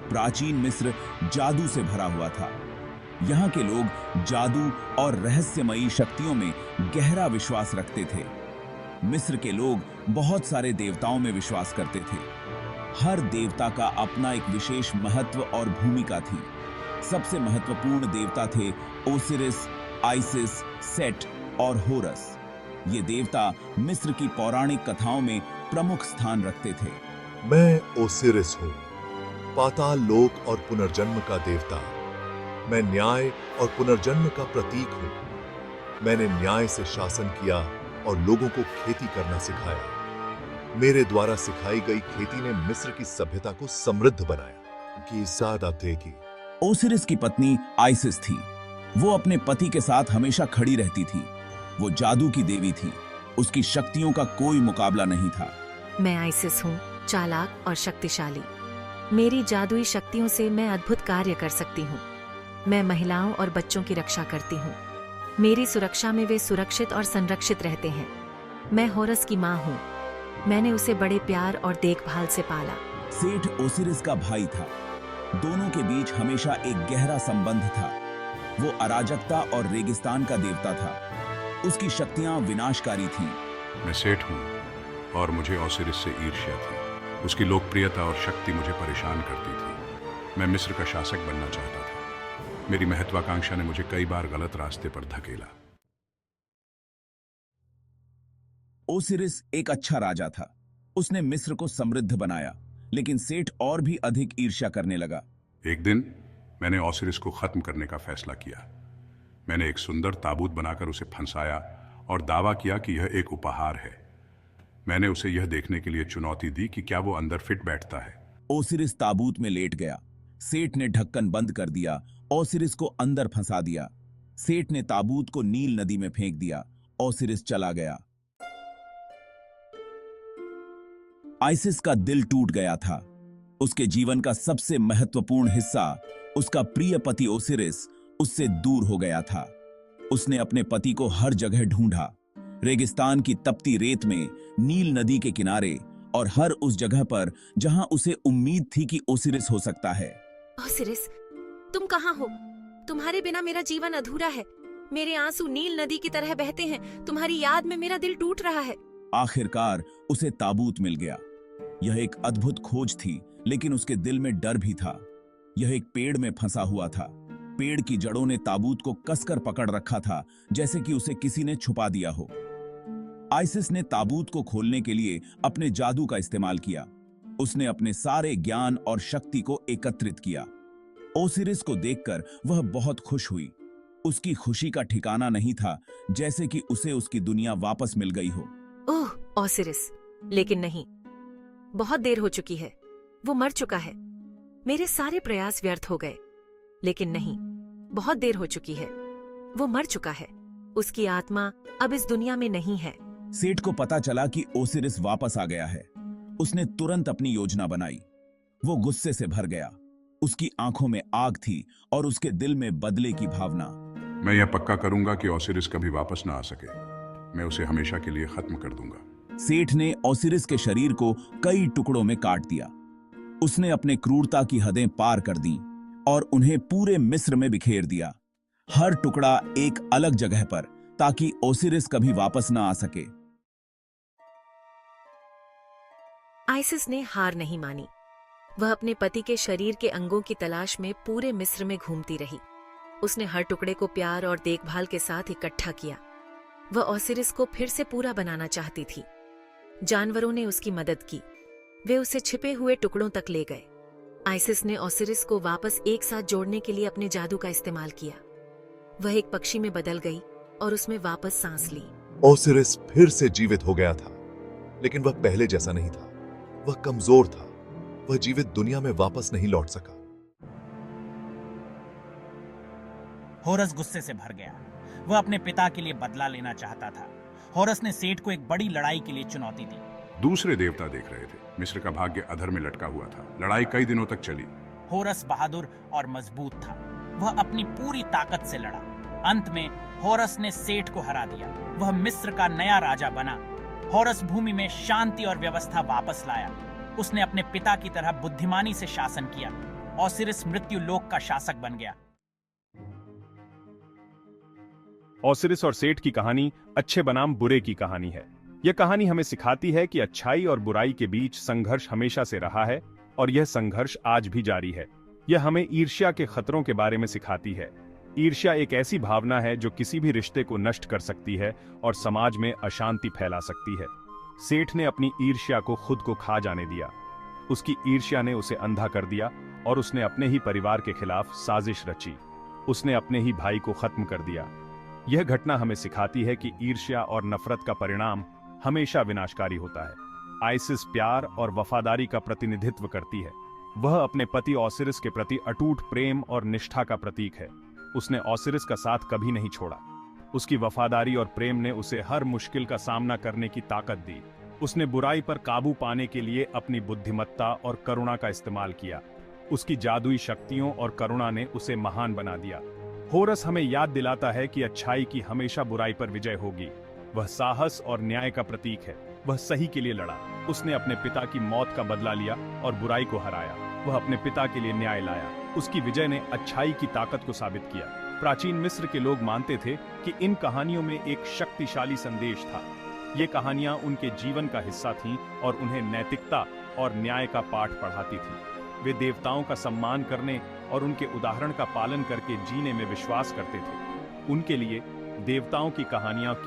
प्राचीन मिस्र जादू से भरा हुआ था। यहाँ के लोग जादू और रहस्यमयी शक्तियों में गहरा विश्वास रखते थे। मिस्र के लोग बहुत सारे देवताओं में विश्वास करते थे। हर देवता का अपना एक विशेष महत्व और भूमिका थी। सबसे महत्वपूर्ण देवता थे ओसिरिस, आइसिस, सेट और होरस। ये देवता मिस्र की पौराणिक कथाओं में प्रमुख स्थान रखते थे। मैं ओसिरिस हूँ, पाताल लोक और पुनर्जन्म का देवता। मैं न्याय और पुनर्जन्म का प्रतीक हूँ। मैंने न्याय से शासन किया और लोगों को खेती करना सिखाया। मेरे द्वारा सिखाई गई खेती ने मिस्र की सभ्यता को समृद्ध बनाया। की सादा की ओसिरिस की पत्नी आइसिस थी। वो अपने पति के साथ हमेशा खड़ी रहती थी। वो जादू की देवी थी। उसकी शक्तियों का कोई मुकाबला नहीं था। मैं आइसिस हूँ, चालाक और शक्तिशाली। मेरी जादुई शक्तियों से मैं अद्भुत कार्य कर सकती हूँ। मैं महिलाओं और बच्चों की रक्षा करती हूँ। मेरी सुरक्षा में वे सुरक्षित और संरक्षित रहते हैं। मैं होरस की माँ हूँ। मैंने उसे बड़े प्यार और देखभाल से पाला। सेठ ओसिरिस का भाई था। दोनों के बीच हमेशा एक गहरा संबंध था। वो अराजकता और रेगिस्तान का देवता था। उसकी शक्तियां विनाशकारी थीं। मैं सेठ हूँ और मुझे ओसिरिस से ईर्ष्या थी। उसकी लोकप्रियता और शक्ति मुझे परेशान करती थी। मैं मिस्र का शासक बनना चाहता था। मेरी महत्वाकांक्षा ने मुझे कई बार गलत रास्ते पर धकेला। ओसिरिस एक अच्छा राजा था। उसने मिस्र को समृद्ध बनाया, लेकिन सेठ और भी अधिक ईर्ष्या करने लगा। एक दिन मैंने ओसिरिस को खत्म करने का फैसला किया। मैंने एक सुंदर ताबूत बनाकर उसे फंसाया और दावा किया कि यह एक उपहार है। मैंने उसे यह देखने के लिए चुनौती दी कि क्या वो अंदर फिट बैठता है। ओसिरिस ताबूत में लेट गया। सेठ ने ढक्कन बंद कर दिया। ओसिरिस को अंदर फंसा दिया। सेठ ने ताबूत को नील नदी में फेंक दिया। ओसिरिस चला गया। आइसिस का दिल टूट गया था। उसके जीवन का सबसे महत्वपूर्ण हिस्सा, उसका प्रिय पति ओसिरिस, उससे दूर हो गया था। उसने अपने पति को हर जगह ढूंढा, रेगिस्तान की तपती रेत में, नील नदी के किनारे और हर उस जगह पर जहां उसे उम्मीद थी कि ओसिरिस हो सकता है। ओसिरिस, तुम कहाँ हो? तुम्हारे बिना मेरा जीवन अधूरा है। मेरे आंसू नील नदी की तरह बहते हैं। तुम्हारी याद में मेरा दिल टूट रहा है। आखिरकार उसे ताबूत मिल गया। यह एक अद्भुत खोज थी, लेकिन उसके दिल में डर भी था। यह एक पेड़ में फंसा हुआ था। पेड़ की जड़ों ने ताबूत को कसकर पकड़ रखा था, जैसे कि उसे किसी ने छुपा दिया हो। आइसिस ने ताबूत को खोलने के लिए अपने जादू का इस्तेमाल किया। उसने अपने सारे ज्ञान और शक्ति को एकत्रित किया। ओसिरिस को देखकर वह बहुत खुश हुई। उसकी खुशी का ठिकाना नहीं था, जैसे कि उसे उसकी दुनिया वापस मिल गई हो। ओह ओसिरिस, लेकिन नहीं, बहुत देर हो चुकी है। वो मर चुका है। मेरे सारे प्रयास व्यर्थ हो गए। लेकिन नहीं, बहुत देर हो चुकी है। वो मर चुका है। उसकी आत्मा अब इस दुनिया में नहीं है। सेठ को पता चला कि ओसिरिस वापस आ गया है। उसने तुरंत अपनी योजना बनाई। वो गुस्से से भर गया। उसकी आंखों में आग थी और उसके दिल में बदले की भावना। मैं यह पक्का करूंगा कि ओसिरिस कभी वापस ना आ सके। मैं उसे हमेशा के लिए खत्म कर दूंगा। सेठ ने ओसिरिस के शरीर को कई टुकड़ों में काट दिया। उसने अपने क्रूरता की हदें पार कर दी और उन्हें पूरे मिस्र में बिखेर दिया, हर टुकड़ा एक अलग जगह पर, ताकि ओसिरिस कभी वापस ना आ सके। आइसिस ने हार नहीं मानी। वह अपने पति के शरीर के अंगों की तलाश में पूरे मिस्र में घूमती रही। उसने हर टुकड़े को प्यार और देखभाल के साथ इकट्ठा किया। वह ओसिरिस को फिर से पूरा बनाना चाहती थी। जानवरों ने उसकी मदद की। वे उसे छिपे हुए टुकड़ों तक ले गए। आइसिस ने ओसिरिस को वापस एक साथ जोड़ने के लिए अपने जादू का इस्तेमाल किया। वह एक पक्षी में बदल गई और उसमें वापस सांस ली। ओसिरिस फिर से जीवित हो गया था, लेकिन वह पहले जैसा नहीं था। वह कमजोर था। वह जीवित दुनिया में वापस नहीं लौट सका। होरस गुस्से से भर गया। वह अपने पिता के लिए बदला लेना चाहता था। होरस ने सेठ को एक बड़ी लड़ाई के लिए चुनौती दी। दूसरे देवता देख रहे थे। मिस्र का भाग्य अधर में लटका हुआ था। लड़ाई कई दिनों तक चली। होरस बहादुर और मजबूत था। वह अपनी पूरी ताकत से लड़ा। अंत में होरस ने सेठ को हरा दिया। वह मिस्र का नया राजा बना। होरस भूमि में शांति और व्यवस्था वापस लाया। उसने अपने पिता की तरह बुद्धिमानी से शासन किया। ओसिरिस मृत्यु लोक का शासक बन गया। ओसिरिस और सेठ की कहानी अच्छे बनाम बुरे की कहानी है। यह कहानी हमें सिखाती है कि अच्छाई और बुराई के बीच संघर्ष हमेशा से रहा है और यह संघर्ष आज भी जारी है। यह हमें ईर्ष्या के खतरों के बारे में सिखाती है। ईर्ष्या एक ऐसी भावना है जो किसी भी रिश्ते को नष्ट कर सकती है और समाज में अशांति फैला सकती है। सेठ ने अपनी ईर्ष्या को खुद को खा जाने दिया। उसकी ईर्ष्या ने उसे अंधा कर दिया और उसने अपने ही परिवार के खिलाफ साजिश रची। उसने अपने ही भाई को खत्म कर दिया। यह घटना हमें सिखाती है कि ईर्ष्या और नफरत का परिणाम हमेशा विनाशकारी होता है। आइसिस प्यार और वफादारी का प्रतिनिधित्व करती है। वह अपने पति ओसिरिस के प्रति अटूट प्रेम और निष्ठा का प्रतीक है। उसने ओसिरिस का साथ कभी नहीं छोड़ा। उसकी वफादारी और प्रेम ने उसे हर मुश्किल का सामना करने की ताकत दी। उसने बुराई पर काबू पाने के लिए अपनी बुद्धिमत्ता और करुणा का इस्तेमाल किया। उसकी जादुई शक्तियों और करुणा ने उसे महान बना दिया। होरस हमें याद दिलाता है कि अच्छाई की हमेशा बुराई पर विजय होगी। वह साहस और न्याय का प्रतीक है। वह सही के लिए लड़ा। उसने अपने पिता की मौत का बदला लिया और बुराई को हराया। वह अपने पिता के लिए न्याय लाया। उसकी विजय ने अच्छाई की ताकत को साबित किया। प्राचीन मिस्र के लोग मानते थे कि इन कहानियों में एक शक्तिशाली संदेश था। ये कहानियां उनके जीवन का हिस्सा थीं और उन्हें नैतिकता और न्याय का पाठ पढ़ाती थीं। वे देवताओं का सम्मान करने और उनके उदाहरण का पालन करके जीने में विश्वास करते थे। उनके लिए देवताओं की कहानियां केवल